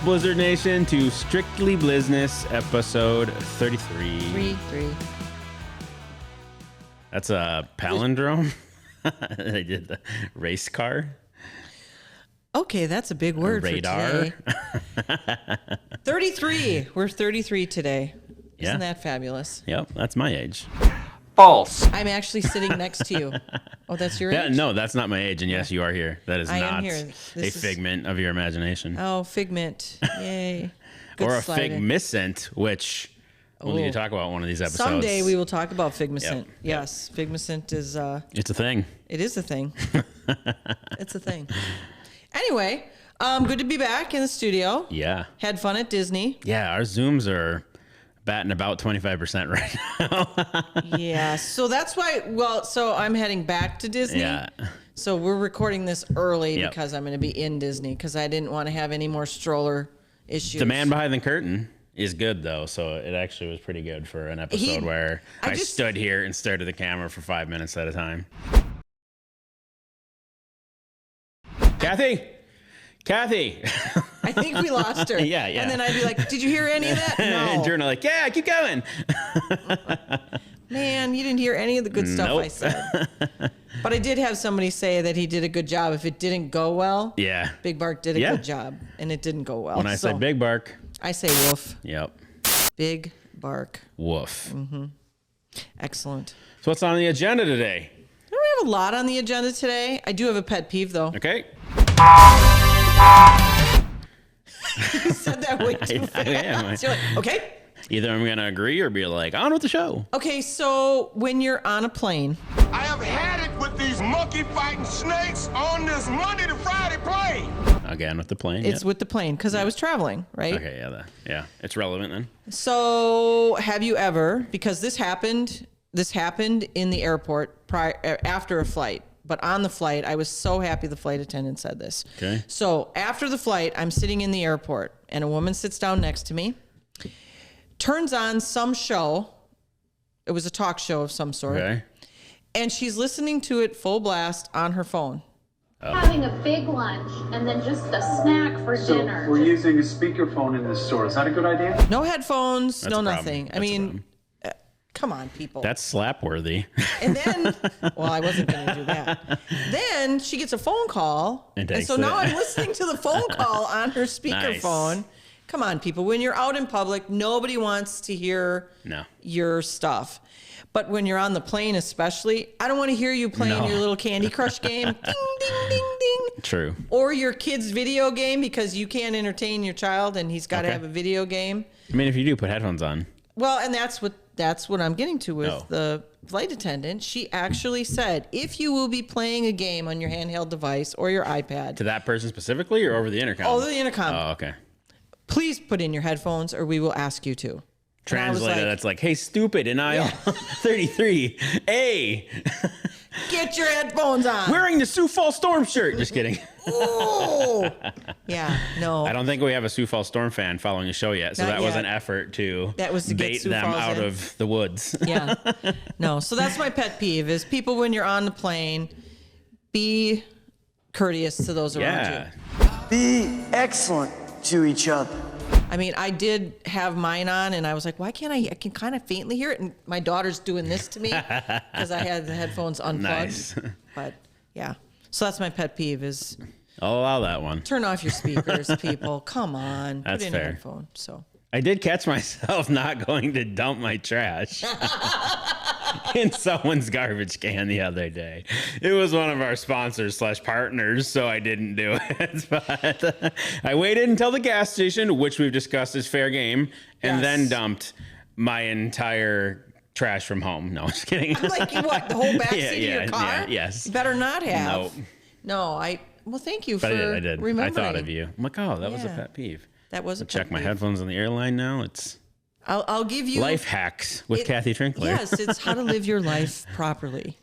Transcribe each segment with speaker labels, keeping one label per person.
Speaker 1: Blizzard Nation, to Strictly Blizzness, episode 33.
Speaker 2: 3.
Speaker 1: That's a palindrome. They did the race car.
Speaker 2: Okay, that's a big word
Speaker 1: Radar.
Speaker 2: for today. 33. We're 33 today.
Speaker 1: Yeah.
Speaker 2: Isn't that fabulous?
Speaker 1: Yep, that's my age.
Speaker 3: False.
Speaker 2: I'm actually sitting next to you. Oh, that's your
Speaker 1: Yeah,
Speaker 2: age?
Speaker 1: no, that's not my age, and yes, you are here. That is
Speaker 2: I am
Speaker 1: not
Speaker 2: here.
Speaker 1: a
Speaker 2: This is-
Speaker 1: figment of your imagination.
Speaker 2: Oh, figment. Yay. Good
Speaker 1: Or a
Speaker 2: sliding.
Speaker 1: figmicent, which we'll need to talk about one of these episodes.
Speaker 2: Someday we will talk about figmicent.
Speaker 1: Yep.
Speaker 2: Yes, figmicent is
Speaker 1: It's a thing.
Speaker 2: it is a thing. It's a thing. Anyway, good to be back in the studio.
Speaker 1: Yeah.
Speaker 2: Had fun at Disney.
Speaker 1: Yeah, our Zooms are batting about 25% right now.
Speaker 2: Yeah, so that's why. Well, so I'm heading back to Disney.
Speaker 1: Yeah.
Speaker 2: So we're recording this early
Speaker 1: Yep.
Speaker 2: because I'm going to be in Disney because I didn't want to have any more stroller issues.
Speaker 1: The man behind the curtain is good, though, so it actually was pretty good for an episode where I stood here and stared at the camera for 5 minutes at a time. Kathy!
Speaker 2: I think we lost her.
Speaker 1: Yeah.
Speaker 2: And then I'd be like, "Did you hear any of that?"
Speaker 1: And
Speaker 2: No.
Speaker 1: Jordan like, yeah, keep going.
Speaker 2: Man, you didn't hear any of the good stuff I
Speaker 1: Nope.
Speaker 2: said. But I did have somebody say that he did a good job. If it didn't go well,
Speaker 1: Yeah.
Speaker 2: Big Bark did a
Speaker 1: Yeah.
Speaker 2: good job, and it didn't go well.
Speaker 1: When I say
Speaker 2: So
Speaker 1: big bark,
Speaker 2: I say woof.
Speaker 1: yep,
Speaker 2: Big Bark.
Speaker 1: woof.
Speaker 2: Excellent.
Speaker 1: So what's on the agenda today?
Speaker 2: I don't have a lot on the agenda today. I do have a pet peeve, though.
Speaker 1: Okay.
Speaker 2: You said that way too fast.
Speaker 1: am.
Speaker 2: You're like, okay.
Speaker 1: Either I'm going to agree or be like, on with the show.
Speaker 2: Okay, so when you're on a plane,
Speaker 3: I have had it with these monkey fighting snakes on this Monday to Friday plane.
Speaker 1: Again with the plane.
Speaker 2: it's
Speaker 1: yep.
Speaker 2: with the plane because I was traveling, right?
Speaker 1: Okay, yeah. It's relevant then.
Speaker 2: So have you ever, because this happened in the airport after a flight, but on the flight, I was so happy the flight attendant said this.
Speaker 1: Okay.
Speaker 2: So after the flight, I'm sitting in the airport and a woman sits down next to me, turns on some show. It was a talk show of some sort.
Speaker 1: Okay.
Speaker 2: And she's listening to it full blast on her phone.
Speaker 4: Having a big lunch and then just a snack for dinner.
Speaker 5: So we're using a speakerphone in this store. Is that a good idea?
Speaker 2: No headphones,
Speaker 1: That's
Speaker 2: no
Speaker 1: a problem.
Speaker 2: nothing.
Speaker 1: That's
Speaker 2: I
Speaker 1: a
Speaker 2: mean,
Speaker 1: problem.
Speaker 2: come on, people.
Speaker 1: That's slap worthy.
Speaker 2: And then, well, I wasn't going to do that. Then she gets a phone call.
Speaker 1: And
Speaker 2: And so
Speaker 1: takes
Speaker 2: now
Speaker 1: it.
Speaker 2: I'm listening to the phone call on her speakerphone.
Speaker 1: Nice.
Speaker 2: Come on, people. When you're out in public, nobody wants to hear
Speaker 1: No.
Speaker 2: your stuff. But when you're on the plane, especially, I don't want to hear you playing
Speaker 1: No.
Speaker 2: your little Candy Crush game. Ding, ding, ding, ding.
Speaker 1: True.
Speaker 2: Or your kid's video game because you can't entertain your child and he's got to
Speaker 1: Okay.
Speaker 2: have a video game.
Speaker 1: I mean, if you do put headphones on.
Speaker 2: Well, and that's what I'm getting to with
Speaker 1: Oh.
Speaker 2: the flight attendant. She actually said, if you will be playing a game on your handheld device or your iPad,
Speaker 1: To that person specifically or over the intercom?
Speaker 2: over the intercom,
Speaker 1: Oh, okay.
Speaker 2: please put in your headphones or we will ask you to. And I was
Speaker 1: Translator,
Speaker 2: like,
Speaker 1: that's like, hey, stupid, in aisle 33. Hey,
Speaker 2: get your headphones on.
Speaker 1: wearing the Sioux Falls Storm shirt. Just kidding.
Speaker 2: Oh, yeah, no.
Speaker 1: I don't think we have a Sioux Falls Storm fan following the show yet, so
Speaker 2: Not
Speaker 1: that was
Speaker 2: yet.
Speaker 1: an effort to,
Speaker 2: That was to get
Speaker 1: bait
Speaker 2: Sioux
Speaker 1: them
Speaker 2: Falls
Speaker 1: out
Speaker 2: in.
Speaker 1: of the woods.
Speaker 2: Yeah, no. So that's my pet peeve is people when you're on the plane, be courteous to those around you.
Speaker 1: Yeah.
Speaker 6: Be excellent to each other.
Speaker 2: I mean, I did have mine on, and I was like, why can't I can kind of faintly hear it. And my daughter's doing this to me because I had the headphones unplugged.
Speaker 1: Nice.
Speaker 2: But, yeah. So that's my pet peeve is
Speaker 1: I'll allow that one.
Speaker 2: turn off your speakers, people. Come on.
Speaker 1: That's
Speaker 2: put in
Speaker 1: fair.
Speaker 2: a headphone. So,
Speaker 1: I did catch myself not going to dump my trash in someone's garbage can the other day. It was one of our sponsors / partners, so I didn't do it. But I waited until the gas station, which we've discussed is fair game, and
Speaker 2: Yes.
Speaker 1: then dumped my entire trash from home. No, just kidding.
Speaker 2: I'm like, you what, the whole back seat of your car?
Speaker 1: Yeah, yes.
Speaker 2: You better not have.
Speaker 1: Nope.
Speaker 2: No, well, thank you
Speaker 1: But
Speaker 2: for
Speaker 1: I did. I
Speaker 2: remembering.
Speaker 1: thought of you. I'm like, oh, that was a
Speaker 2: Yeah.
Speaker 1: pet peeve.
Speaker 2: That was a pet
Speaker 1: Check my
Speaker 2: peeve.
Speaker 1: headphones on the airline now. It's
Speaker 2: I'll give you
Speaker 1: life hacks with
Speaker 2: it-
Speaker 1: Kathy Trinkler.
Speaker 2: Yes, it's how to live your life properly.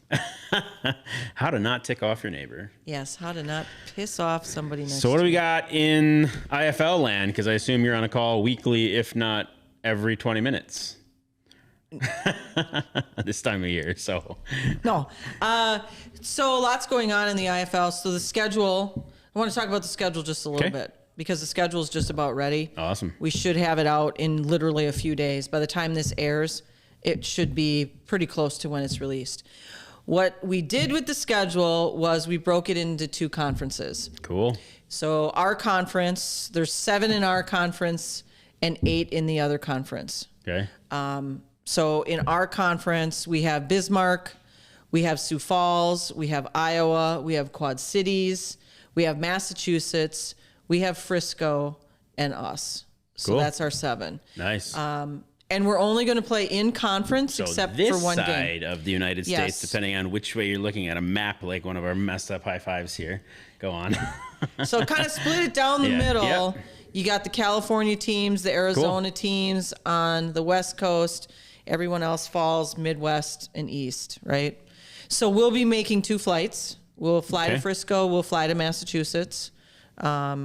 Speaker 1: How to not tick off your neighbor.
Speaker 2: Yes, how to not piss off somebody next
Speaker 1: So what
Speaker 2: to
Speaker 1: do we
Speaker 2: you.
Speaker 1: got in IFL land? Because I assume you're on a call weekly, if not every 20 minutes. This time of year, so
Speaker 2: No. So lots going on in the IFL. So the schedule, I want to talk about the schedule just a little
Speaker 1: Okay.
Speaker 2: bit. because the schedule is just about ready.
Speaker 1: Awesome.
Speaker 2: We should have it out in literally a few days. By the time this airs, it should be pretty close to when it's released. What we did with the schedule was we broke it into 2 conferences.
Speaker 1: Cool.
Speaker 2: So our conference, there's 7 in our conference and 8 in the other conference.
Speaker 1: Okay.
Speaker 2: So in our conference, we have Bismarck, we have Sioux Falls, we have Iowa, we have Quad Cities, we have Massachusetts, we have Frisco, and us. So
Speaker 1: Cool.
Speaker 2: that's our 7.
Speaker 1: Nice.
Speaker 2: And we're only going to play in conference
Speaker 1: So
Speaker 2: except
Speaker 1: this
Speaker 2: for one
Speaker 1: side
Speaker 2: game.
Speaker 1: of the United States,
Speaker 2: Yes.
Speaker 1: depending on which way you're looking at a map, like one of our messed up high fives here. Go on.
Speaker 2: So kind of split it down the
Speaker 1: Yeah,
Speaker 2: middle.
Speaker 1: yep.
Speaker 2: You got the California teams, the Arizona teams on the West Coast. Everyone else falls Midwest and East, right? So we'll be making 2 flights. We'll fly to
Speaker 1: Okay.
Speaker 2: Frisco. We'll fly to Massachusetts. I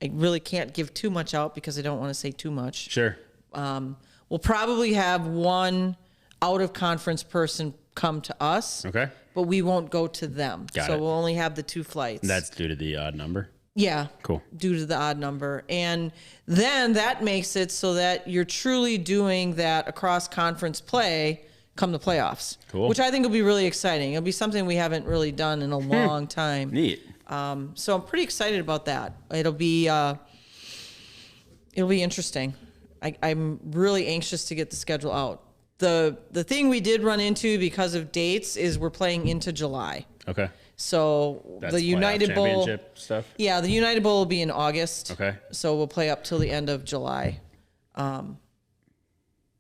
Speaker 2: really can't give too much out because I don't want to say too much.
Speaker 1: Sure.
Speaker 2: We'll probably have one out-of-conference person come to us,
Speaker 1: Okay.
Speaker 2: but we won't go to them.
Speaker 1: Got
Speaker 2: so
Speaker 1: it.
Speaker 2: we'll only have the 2 flights.
Speaker 1: That's due to the odd number.
Speaker 2: Yeah.
Speaker 1: Cool.
Speaker 2: Due to the odd number. And then that makes it so that you're truly doing that across conference play come the playoffs.
Speaker 1: Cool.
Speaker 2: Which I think will be really exciting. It'll be something we haven't really done in a long time.
Speaker 1: Neat.
Speaker 2: So I'm pretty excited about that. It'll be interesting. I'm really anxious to get the schedule out. The thing we did run into because of dates is we're playing into July.
Speaker 1: Okay.
Speaker 2: So
Speaker 1: That's
Speaker 2: the
Speaker 1: playoff
Speaker 2: United Bowl,
Speaker 1: championship stuff.
Speaker 2: yeah, the United Bowl will be in August.
Speaker 1: Okay.
Speaker 2: So we'll play up till the end of July,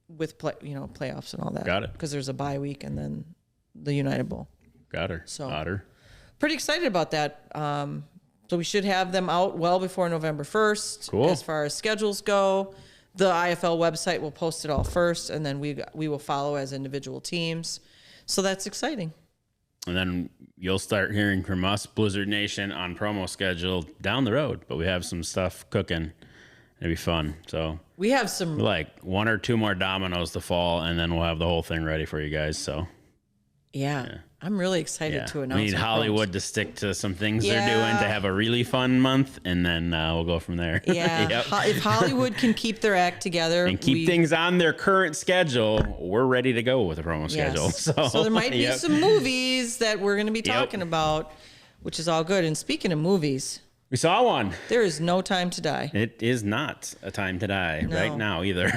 Speaker 2: with playoffs and all that.
Speaker 1: Got it.
Speaker 2: Because there's a bye week and then the United Bowl.
Speaker 1: Got her.
Speaker 2: So-
Speaker 1: Otter.
Speaker 2: Pretty excited about that. So we should have them out well before November 1st.
Speaker 1: Cool.
Speaker 2: As far as schedules go, the IFL website will post it all first, and then we will follow as individual teams. So that's exciting.
Speaker 1: And then you'll start hearing from us, Blizzard Nation, on promo schedule down the road. But we have some stuff cooking. It'll be fun. So
Speaker 2: We have some.
Speaker 1: like 1 or 2 more dominoes to fall, and then we'll have the whole thing ready for you guys. So
Speaker 2: Yeah. I'm really excited
Speaker 1: yeah,
Speaker 2: to announce.
Speaker 1: we need
Speaker 2: our
Speaker 1: Hollywood
Speaker 2: promos.
Speaker 1: to stick to some things they're
Speaker 2: Yeah.
Speaker 1: doing to have a really fun month, and then we'll go from there.
Speaker 2: Yeah.
Speaker 1: Yep.
Speaker 2: If Hollywood can keep their act together
Speaker 1: And keep things on their current schedule, we're ready to go with the promo schedule.
Speaker 2: Yes.
Speaker 1: So
Speaker 2: there might be
Speaker 1: yep.
Speaker 2: some movies that we're going to be
Speaker 1: Yep.
Speaker 2: talking about, which is all good. And speaking of movies,
Speaker 1: We saw one.
Speaker 2: there is no time to die.
Speaker 1: It is not a time to die right now either.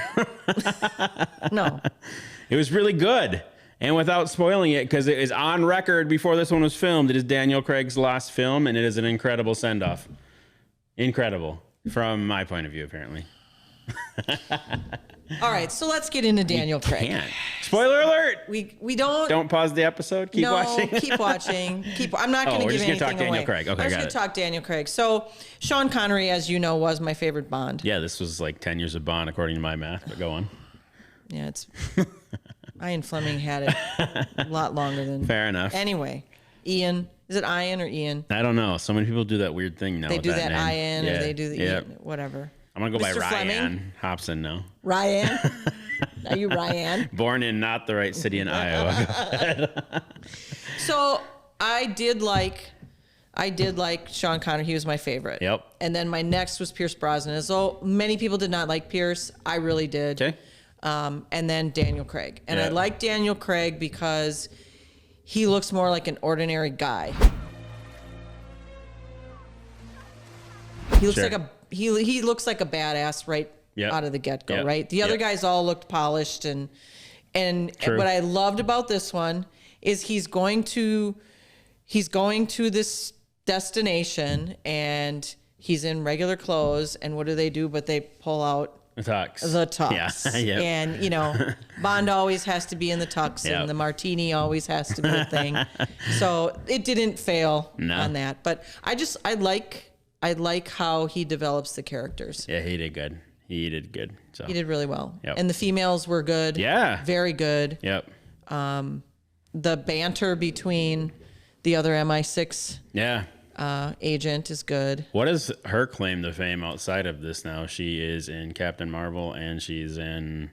Speaker 2: No.
Speaker 1: It was really good. And without spoiling it, because it is on record before this one was filmed, it is Daniel Craig's last film, and it is an incredible send-off. Incredible, from my point of view, apparently.
Speaker 2: All right, so let's get into Daniel Craig.
Speaker 1: Can't. Spoiler alert!
Speaker 2: We don't.
Speaker 1: Don't pause the episode. Keep watching.
Speaker 2: keep watching. I'm not going to
Speaker 1: we're
Speaker 2: give
Speaker 1: just gonna
Speaker 2: anything
Speaker 1: talk Daniel
Speaker 2: away.
Speaker 1: Craig. Okay,
Speaker 2: I'm just
Speaker 1: got
Speaker 2: going
Speaker 1: it.
Speaker 2: to talk Daniel Craig. So Sean Connery, as you know, was my favorite Bond.
Speaker 1: Yeah, this was like 10 years of Bond, according to my math, but go on.
Speaker 2: Yeah, it's Ian Fleming had it a lot longer than.
Speaker 1: Fair enough.
Speaker 2: Anyway, Ian, is it Ian or Ian?
Speaker 1: I don't know. So many people do that weird thing now.
Speaker 2: They
Speaker 1: with
Speaker 2: do that
Speaker 1: name.
Speaker 2: Ian or they do the
Speaker 1: Yep.
Speaker 2: Ian, whatever.
Speaker 1: I'm going to go by
Speaker 2: Mr.
Speaker 1: Ryan
Speaker 2: Fleming?
Speaker 1: Hobson now.
Speaker 2: Ryan, are you Ryan?
Speaker 1: Born in not the right city in Iowa.
Speaker 2: So I did like Sean Connery. He was my favorite.
Speaker 1: Yep.
Speaker 2: And then my next was Pierce Brosnan. So many people did not like Pierce. I really did.
Speaker 1: Okay.
Speaker 2: And then Daniel Craig. And I
Speaker 1: Yeah.
Speaker 2: like Daniel Craig because he looks more like an ordinary guy. He looks
Speaker 1: Sure.
Speaker 2: like he looks like a badass right
Speaker 1: Yep.
Speaker 2: out of the get-go,
Speaker 1: Yep.
Speaker 2: right? The other
Speaker 1: Yep.
Speaker 2: guys all looked polished and
Speaker 1: True.
Speaker 2: what I loved about this one is he's going to this destination and he's in regular clothes, and what do? But they pull out
Speaker 1: The tux.
Speaker 2: the tux.
Speaker 1: Yeah. Yep.
Speaker 2: And, Bond always has to be in the tux,
Speaker 1: Yep.
Speaker 2: and the martini always has to be a thing. So it didn't fail
Speaker 1: No.
Speaker 2: on that. But I like how he develops the characters.
Speaker 1: Yeah, he did good. He did good. So.
Speaker 2: He did really well.
Speaker 1: Yep.
Speaker 2: And the females were good.
Speaker 1: Yeah.
Speaker 2: Very good.
Speaker 1: Yep.
Speaker 2: The banter between the other MI6
Speaker 1: Yeah.
Speaker 2: agent is good.
Speaker 1: What is her claim to fame outside of this now? She is in Captain Marvel, and she's in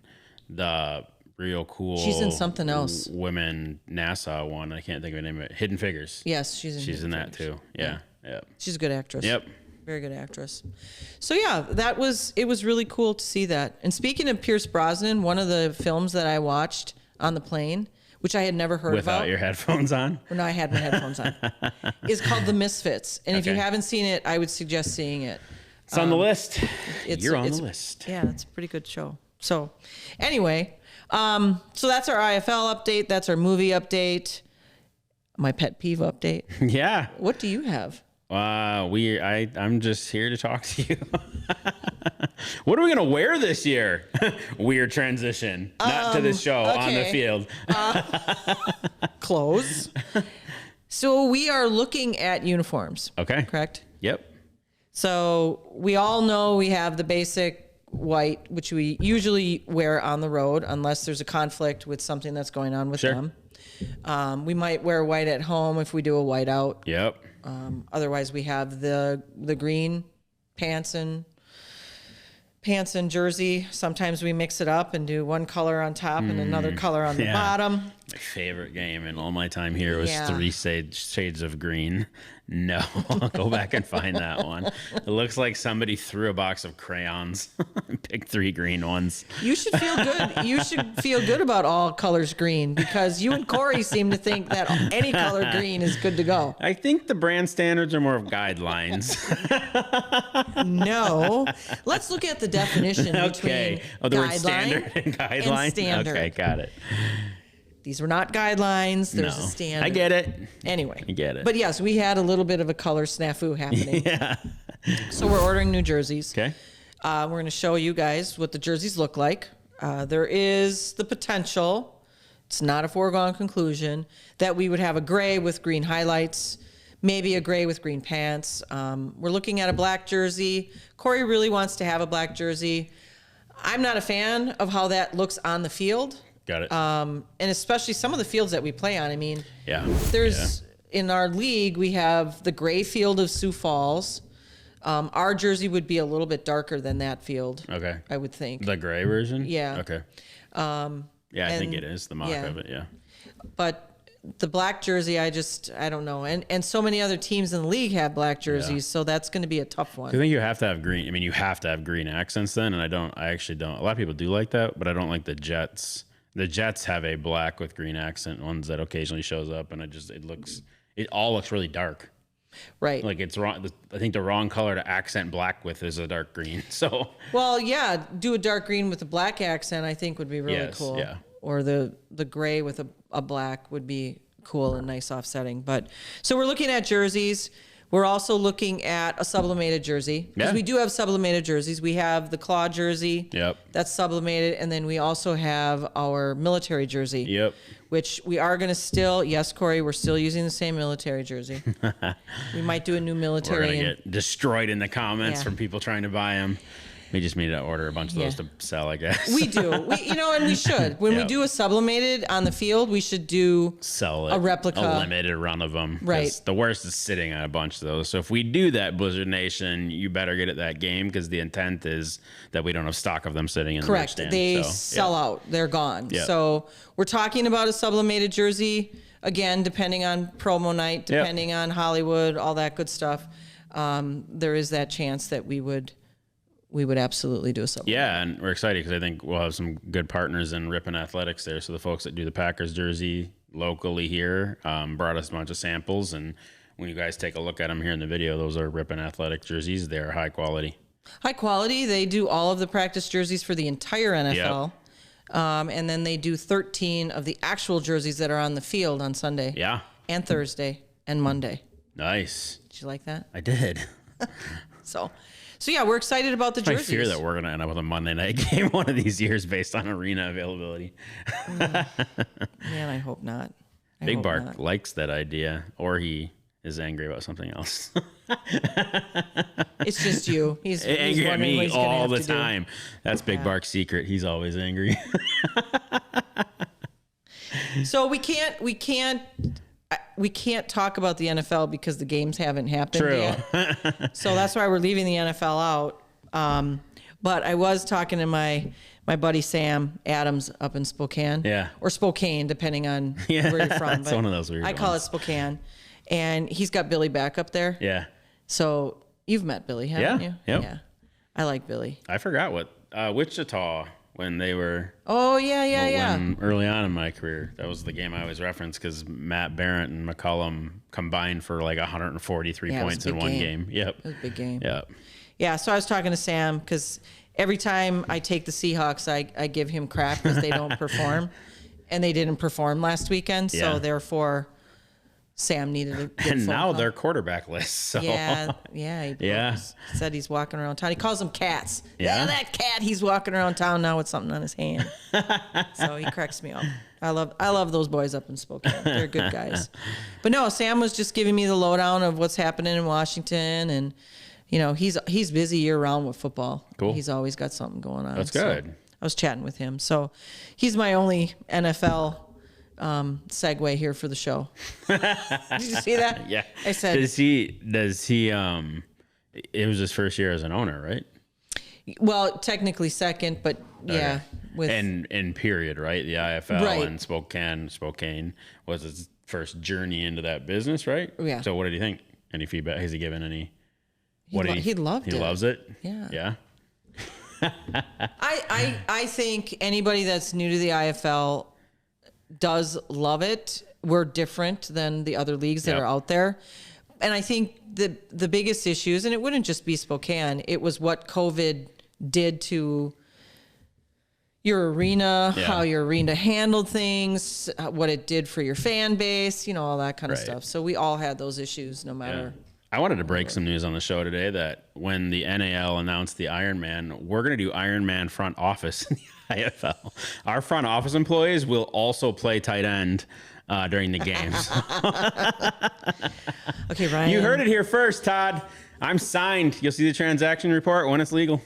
Speaker 1: the real cool.
Speaker 2: She's in something else.
Speaker 1: Women NASA one. I can't think of the name of it. Hidden Figures.
Speaker 2: Yes, she's in
Speaker 1: She's in that too. Yeah. Yep.
Speaker 2: She's a good actress.
Speaker 1: Yep.
Speaker 2: Very good actress. So yeah, it was really cool to see that. And speaking of Pierce Brosnan, one of the films that I watched on the plane, which I had never heard
Speaker 1: Without
Speaker 2: about.
Speaker 1: your headphones on?
Speaker 2: No, I had my headphones on. Is called The Misfits. And if you
Speaker 1: Okay.
Speaker 2: haven't seen it, I would suggest seeing it.
Speaker 1: It's on the list. You're on
Speaker 2: it's-
Speaker 1: the list.
Speaker 2: Yeah, it's a pretty good show. So anyway, so that's our IFL update. That's our movie update. My pet peeve update.
Speaker 1: Yeah.
Speaker 2: What do you have?
Speaker 1: I'm just here to talk to you. What are we gonna wear this year? Weird transition. Not to this show on the
Speaker 2: okay.
Speaker 1: field.
Speaker 2: Clothes. So we are looking at uniforms.
Speaker 1: Okay.
Speaker 2: Correct?
Speaker 1: Yep.
Speaker 2: So we all know we have the basic white, which we usually wear on the road unless there's a conflict with something that's going on with
Speaker 1: Sure.
Speaker 2: them. We might wear white at home if we do a white out.
Speaker 1: Yep.
Speaker 2: Otherwise, we have the green pants and jersey. Sometimes we mix it up and do one color on top and another color on the
Speaker 1: yeah.
Speaker 2: bottom.
Speaker 1: My favorite game in all my time here was
Speaker 2: Yeah.
Speaker 1: Three Shades of Green. No, I'll go back and find that one. It looks like somebody threw a box of crayons and picked 3 green ones.
Speaker 2: You should feel good. You should feel good about all colors green because you and Corey seem to think that any color green is good to go.
Speaker 1: I think the brand standards are more of guidelines.
Speaker 2: No. Let's look at the definition
Speaker 1: Okay.
Speaker 2: between
Speaker 1: Oh, the word
Speaker 2: guideline
Speaker 1: standard and guideline?
Speaker 2: and standard.
Speaker 1: Okay, got it.
Speaker 2: These were not guidelines. There's
Speaker 1: No.
Speaker 2: a standard.
Speaker 1: I get it.
Speaker 2: Anyway.
Speaker 1: I get it.
Speaker 2: But yes, we had a little bit of a color snafu happening.
Speaker 1: Yeah.
Speaker 2: So we're ordering new jerseys.
Speaker 1: Okay.
Speaker 2: We're going to show you guys what the jerseys look like. There is the potential, it's not a foregone conclusion, that we would have a gray with green highlights, maybe a gray with green pants. We're looking at a black jersey. Corey really wants to have a black jersey. I'm not a fan of how that looks on the field.
Speaker 1: Got it.
Speaker 2: And especially some of the fields that we play on. I mean,
Speaker 1: yeah.
Speaker 2: there's in our league, we have the gray field of Sioux Falls. Our jersey would be a little bit darker than that field.
Speaker 1: Okay.
Speaker 2: I would think.
Speaker 1: The gray version?
Speaker 2: Yeah.
Speaker 1: Okay. Yeah, I think
Speaker 2: and-
Speaker 1: it is the mock
Speaker 2: yeah.
Speaker 1: of it. Yeah.
Speaker 2: But the black jersey, I don't know. And so many other teams in the league have black jerseys, so that's going to be a tough
Speaker 1: I
Speaker 2: one.
Speaker 1: think you have to have green. I mean, you have to have green accents then, and I actually don't. A lot of people do like that, but I don't like the Jets. The Jets have a black with green accent ones that occasionally shows up, and it all looks really dark.
Speaker 2: Right.
Speaker 1: Like it's wrong. I think the wrong color to accent black with is a dark green. So
Speaker 2: Well, yeah, do a dark green with a black accent, I think would be really
Speaker 1: Yes,
Speaker 2: cool.
Speaker 1: yeah.
Speaker 2: Or the gray with a black would be cool and nice offsetting. But so we're looking at jerseys. We're also looking at a sublimated jersey because
Speaker 1: Yeah.
Speaker 2: we do have sublimated jerseys. We have the claw jersey.
Speaker 1: Yep.
Speaker 2: That's sublimated, and then we also have our military jersey.
Speaker 1: Yep.
Speaker 2: Which we are going to still, yes, Corey, we're still using the same military jersey. We might do a new
Speaker 1: we're
Speaker 2: military.
Speaker 1: gonna
Speaker 2: and-
Speaker 1: get destroyed in the comments
Speaker 2: Yeah.
Speaker 1: from people trying to buy them. We just need to order a bunch of those
Speaker 2: Yeah.
Speaker 1: to sell, I guess.
Speaker 2: We do. And we should. When we
Speaker 1: Yep.
Speaker 2: do a sublimated on the field, we should do
Speaker 1: sell it,
Speaker 2: a replica.
Speaker 1: a limited run of them. 'cause
Speaker 2: Right.
Speaker 1: The worst is sitting on a bunch of those. So if we do that, Blizzard Nation, you better get at that game because the intent is that we don't have stock of them sitting in
Speaker 2: correct.
Speaker 1: the merch stand.
Speaker 2: They
Speaker 1: So,
Speaker 2: sell
Speaker 1: yeah.
Speaker 2: out. They're gone.
Speaker 1: Yeah.
Speaker 2: So we're talking about a sublimated jersey again, depending on promo night, depending on Hollywood, all that good stuff. There is that chance that we would absolutely do a sublimated.
Speaker 1: Yeah, and we're excited because I think we'll have some good partners in Ripon Athletics there. So the folks that do the Packers jersey locally here brought us a bunch of samples, and when you guys take a look at them here in the video, those are Ripon Athletic jerseys. They are high quality.
Speaker 2: High quality. They do all of the practice jerseys for the entire NFL. And then they do 13 of the actual jerseys that are on the field on Sunday.
Speaker 1: Yeah,
Speaker 2: And Thursday and Monday.
Speaker 1: nice.
Speaker 2: Did you like that?
Speaker 1: I did.
Speaker 2: So yeah, we're excited about the
Speaker 1: I
Speaker 2: jerseys.
Speaker 1: fear that we're going to end up with a Monday night game one of these years based on arena availability.
Speaker 2: Man, I hope not. I
Speaker 1: Big
Speaker 2: hope
Speaker 1: Bark
Speaker 2: not.
Speaker 1: likes that idea, or he is angry about something else.
Speaker 2: It's just you. He's
Speaker 1: Angry at
Speaker 2: wondering what
Speaker 1: me
Speaker 2: he's gonna
Speaker 1: all
Speaker 2: have
Speaker 1: the
Speaker 2: to do.
Speaker 1: time. That's Big
Speaker 2: Yeah.
Speaker 1: Bark's secret. He's always angry.
Speaker 2: So we can't talk about the NFL because the games haven't happened yet. So that's why we're leaving the NFL out. But I was talking to my buddy Sam Adams up in Spokane.
Speaker 1: Yeah.
Speaker 2: Or Spokane, depending on
Speaker 1: Yeah,
Speaker 2: where you're from.
Speaker 1: it's
Speaker 2: But
Speaker 1: one of those weird
Speaker 2: I call it
Speaker 1: ones.
Speaker 2: Spokane. And he's got Billy back up there.
Speaker 1: Yeah.
Speaker 2: So, You've met Billy, haven't
Speaker 1: Yeah,
Speaker 2: you?
Speaker 1: yep.
Speaker 2: Yeah. I like Billy.
Speaker 1: I forgot what Wichita when they were
Speaker 2: Oh, yeah.
Speaker 1: when early on in my career. That was the game I always reference because Matt Barrett and McCullum combined for like 143
Speaker 2: Yeah, it was
Speaker 1: points
Speaker 2: a
Speaker 1: in
Speaker 2: big
Speaker 1: one
Speaker 2: game.
Speaker 1: game. Yep.
Speaker 2: It was a big game.
Speaker 1: Yep.
Speaker 2: Yeah, so I was talking to Sam because every time I take the Seahawks, I give him crap because they don't perform. And they didn't perform last weekend, so
Speaker 1: Yeah.
Speaker 2: therefore Sam needed a good
Speaker 1: And
Speaker 2: phone
Speaker 1: now
Speaker 2: call.
Speaker 1: they're quarterbackless. So
Speaker 2: Yeah.
Speaker 1: Yeah.
Speaker 2: He said he's walking around town. He calls them cats.
Speaker 1: Yeah?
Speaker 2: That cat. He's walking around town now with something on his hand. So he cracks me up. I love those boys up in Spokane. They're good guys. But no, Sam was just giving me the lowdown of what's happening in Washington, and he's busy year round with football.
Speaker 1: Cool.
Speaker 2: He's always got something going on.
Speaker 1: That's
Speaker 2: So
Speaker 1: good.
Speaker 2: I was chatting with him, so he's my only NFL segue here for the show. Did you see that?
Speaker 1: Yeah.
Speaker 2: I said,
Speaker 1: does he it was his first year as an owner, right?
Speaker 2: well, technically second, but yeah, with
Speaker 1: and period, right? The IFL
Speaker 2: Right.
Speaker 1: and Spokane was his first journey into that business, right?
Speaker 2: Yeah.
Speaker 1: So what did he think? Any feedback? Has he given any?
Speaker 2: he loved it.
Speaker 1: He loves it.
Speaker 2: Yeah.
Speaker 1: Yeah.
Speaker 2: I think anybody that's new to the IFL does love it. We're different than the other leagues that
Speaker 1: Yep.
Speaker 2: are out there. And I think the biggest issues, and it wouldn't just be Spokane, it was what COVID did to your arena,
Speaker 1: Yeah.
Speaker 2: how your arena handled things, what it did for your fan base, all that kind of
Speaker 1: Right.
Speaker 2: stuff. So we all had those issues no
Speaker 1: Yeah.
Speaker 2: matter.
Speaker 1: I wanted to break some news on the show today that when the NAL announced the Ironman, we're going to do Ironman front office in the IFL. Our front office employees will also play tight end during the games.
Speaker 2: Okay, Ryan.
Speaker 1: You heard it here first, Todd. I'm signed. You'll see the transaction report when it's legal.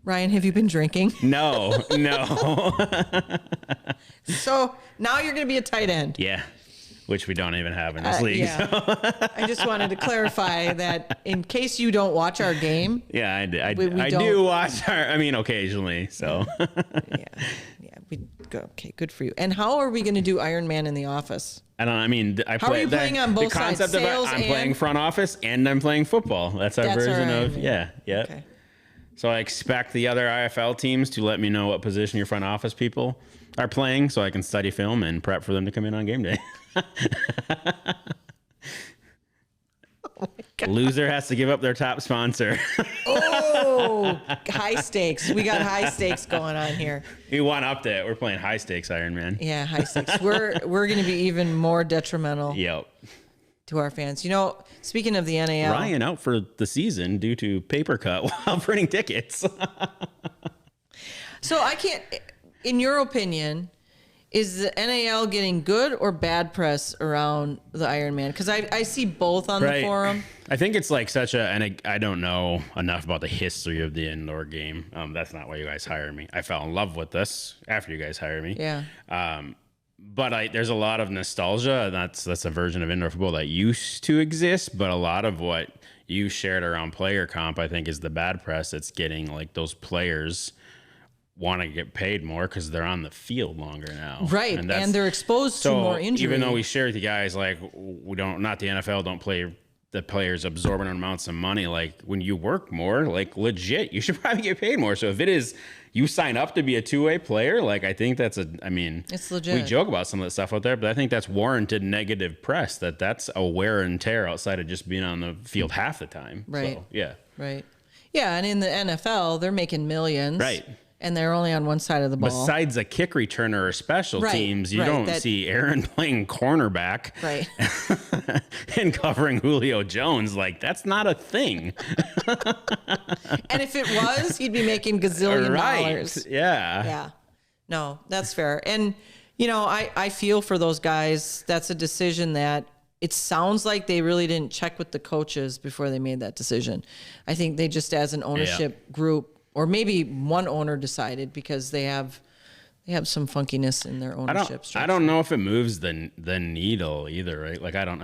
Speaker 2: Ryan, have you been drinking?
Speaker 1: No.
Speaker 2: So now you're going to be a tight end.
Speaker 1: Yeah, which we don't even have in this league.
Speaker 2: Yeah. I just wanted to clarify that in case you don't watch our game.
Speaker 1: Yeah, I
Speaker 2: We
Speaker 1: do
Speaker 2: don't-
Speaker 1: watch occasionally. So
Speaker 2: Yeah. Okay, good for you. And how are we going to do Iron Man in the office?
Speaker 1: I don't. I mean, I
Speaker 2: How are you playing on both
Speaker 1: the
Speaker 2: sides,
Speaker 1: concept of
Speaker 2: sales
Speaker 1: I'm
Speaker 2: and-
Speaker 1: playing front office and I'm playing football. That's our version
Speaker 2: Iron
Speaker 1: of
Speaker 2: Man.
Speaker 1: yeah.
Speaker 2: Okay.
Speaker 1: So I expect the other IFL teams to let me know what position your front office people are playing, so I can study film and prep for them to come in on game day. Loser has to give up their top sponsor.
Speaker 2: Oh, high stakes. We got high stakes going on here.
Speaker 1: We one upped it. We're playing high stakes Iron Man.
Speaker 2: Yeah, high stakes. We're going to be even more detrimental
Speaker 1: Yep.
Speaker 2: to our fans. Speaking of the NAL,
Speaker 1: Ryan out for the season due to paper cut while printing tickets.
Speaker 2: so I can't. In your opinion, is the NAL getting good or bad press around the Iron Man? Because I see both on the forum.
Speaker 1: I think it's like and I don't know enough about the history of the indoor game. That's not why you guys hired me. I fell in love with this after you guys hired me.
Speaker 2: Yeah.
Speaker 1: But there's a lot of nostalgia. And that's a version of indoor football that used to exist. But a lot of what you shared around player comp, I think, is the bad press. It's getting like those players want to get paid more because they're on the field longer now.
Speaker 2: Right. And they're exposed to more injury.
Speaker 1: Even though we share with you guys, like, we don't, not the NFL, don't play the players absorbent amounts of money. Like, when you work more, like, legit, you should probably get paid more. So if it is, you sign up to be a two-way player, like, I think that's
Speaker 2: it's legit.
Speaker 1: We joke about some of the stuff out there, but I think that's warranted negative press, that's a wear and tear outside of just being on the field half the time.
Speaker 2: Right.
Speaker 1: So, yeah.
Speaker 2: Right. Yeah. And in the NFL, they're making millions.
Speaker 1: Right.
Speaker 2: And they're only on one side of the ball.
Speaker 1: Besides a kick returner or special
Speaker 2: Right,
Speaker 1: teams, you
Speaker 2: right,
Speaker 1: don't
Speaker 2: that-
Speaker 1: see Aaron playing cornerback
Speaker 2: Right.
Speaker 1: and covering Julio Jones. Like, that's not a thing.
Speaker 2: And if it was, he'd be making gazillion dollars.
Speaker 1: Yeah.
Speaker 2: Yeah. No, that's fair. And, I feel for those guys. That's a decision that it sounds like they really didn't check with the coaches before they made that decision. I think they just, as an ownership group, or maybe one owner decided because they have some funkiness in their ownership structure.
Speaker 1: I don't know if it moves the needle either, right? Like, I don't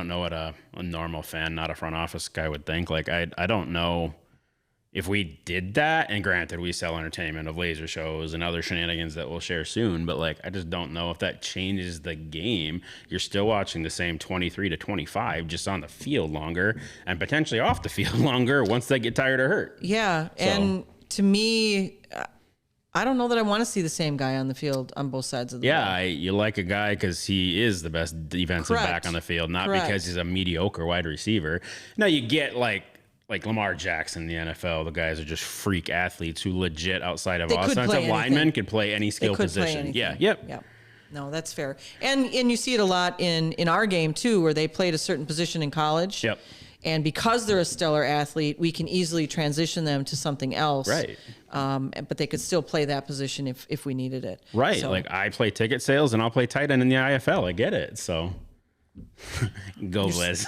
Speaker 1: know what a normal fan, not a front office guy would think. Like, I don't know if we did that, and granted, we sell entertainment of laser shows and other shenanigans that we'll share soon, but like, I just don't know if that changes the game. You're still watching the same 23 to 25, just on the field longer and potentially off the field longer once they get tired or hurt.
Speaker 2: Yeah. And to me, I don't know that I want to see the same guy on the field on both sides of the ball.
Speaker 1: You like a guy because he is the best defensive back on the field, not because he's a mediocre wide receiver. Now you get like Lamar Jackson in the NFL. The guys are just freak athletes who legit outside of offensive linemen could play any skill position. Yep.
Speaker 2: No, that's fair. And you see it a lot in our game too, where they played a certain position in college.
Speaker 1: Yep.
Speaker 2: And because they're a stellar athlete, we can easily transition them to something else.
Speaker 1: Right.
Speaker 2: But they could still play that position if we needed it.
Speaker 1: Right.
Speaker 2: So,
Speaker 1: like I play ticket sales and I'll play tight end in the IFL. I get it. So go Blizz.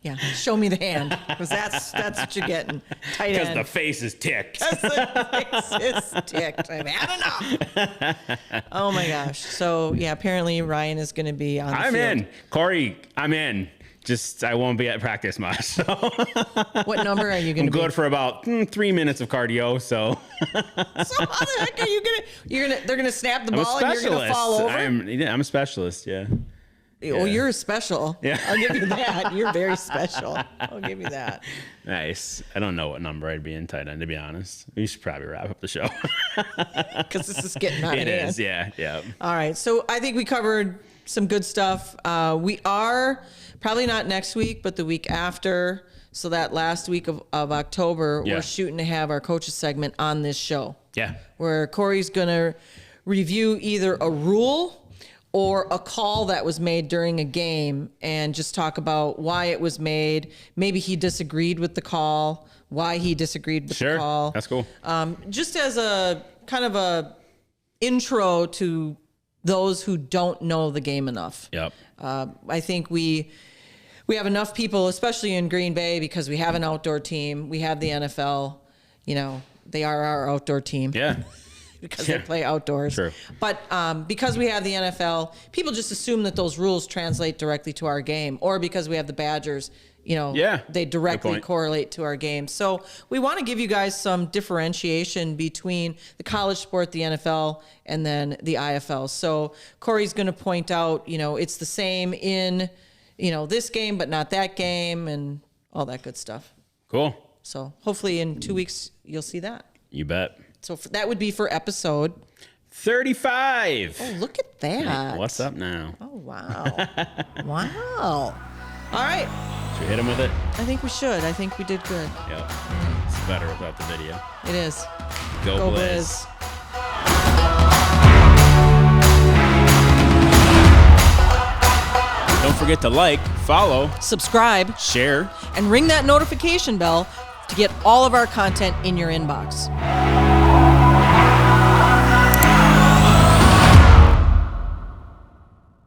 Speaker 2: Yeah. Show me the hand, because that's what you're getting. Tight end.
Speaker 1: Because the face is ticked.
Speaker 2: The face is ticked. I've had enough. Oh my gosh. So yeah, apparently Ryan is going to be on the field.
Speaker 1: I'm in. Corey, I'm in. Just I won't be at practice much. So
Speaker 2: what number are you going to be?
Speaker 1: I'm good for about 3 minutes of cardio. So
Speaker 2: So how the heck are you gonna? They're gonna snap the ball and you're gonna fall over.
Speaker 1: I'm a specialist. Yeah.
Speaker 2: Well, you're special.
Speaker 1: Yeah.
Speaker 2: I'll give you that. You're very special. I'll give you that.
Speaker 1: Nice. I don't know what number I'd be in tight end, to be honest. We should probably wrap up the show.
Speaker 2: Because this is getting out of hand.
Speaker 1: It is. Yeah.
Speaker 2: All right. So I think we covered some good stuff. We are probably not next week, but the week after. So that last week of October, we're shooting to have our coaches segment on this show.
Speaker 1: Yeah.
Speaker 2: Where Corey's going to review either a rule or a call that was made during a game and just talk about why it was made. Maybe he disagreed with the call, why he disagreed with the call.
Speaker 1: That's cool.
Speaker 2: Just as a kind of a intro to those who don't know the game enough.
Speaker 1: Yep.
Speaker 2: I think we have enough people, especially in Green Bay, because we have an outdoor team. We have the NFL. They are our outdoor team.
Speaker 1: Yeah.
Speaker 2: Because they play outdoors.
Speaker 1: True.
Speaker 2: But because we have the NFL, people just assume that those rules translate directly to our game, or because we have the Badgers, they directly correlate to our game. So we want to give you guys some differentiation between the college sport, the NFL, and then the IFL. So Corey's going to point out, it's the same in, this game, but not that game, and all that good stuff.
Speaker 1: Cool.
Speaker 2: So hopefully in 2 weeks, you'll see that.
Speaker 1: You bet.
Speaker 2: So that would be for episode
Speaker 1: 35.
Speaker 2: Oh, look at that.
Speaker 1: What's up now?
Speaker 2: Oh, wow. Wow. All right.
Speaker 1: Should we hit him with it?
Speaker 2: I think we should. I think we did good.
Speaker 1: Yep. It's better without the video.
Speaker 2: It is.
Speaker 1: Go Blizz. Don't forget to like, follow,
Speaker 2: subscribe,
Speaker 1: share,
Speaker 2: and ring that notification bell to get all of our content in your inbox.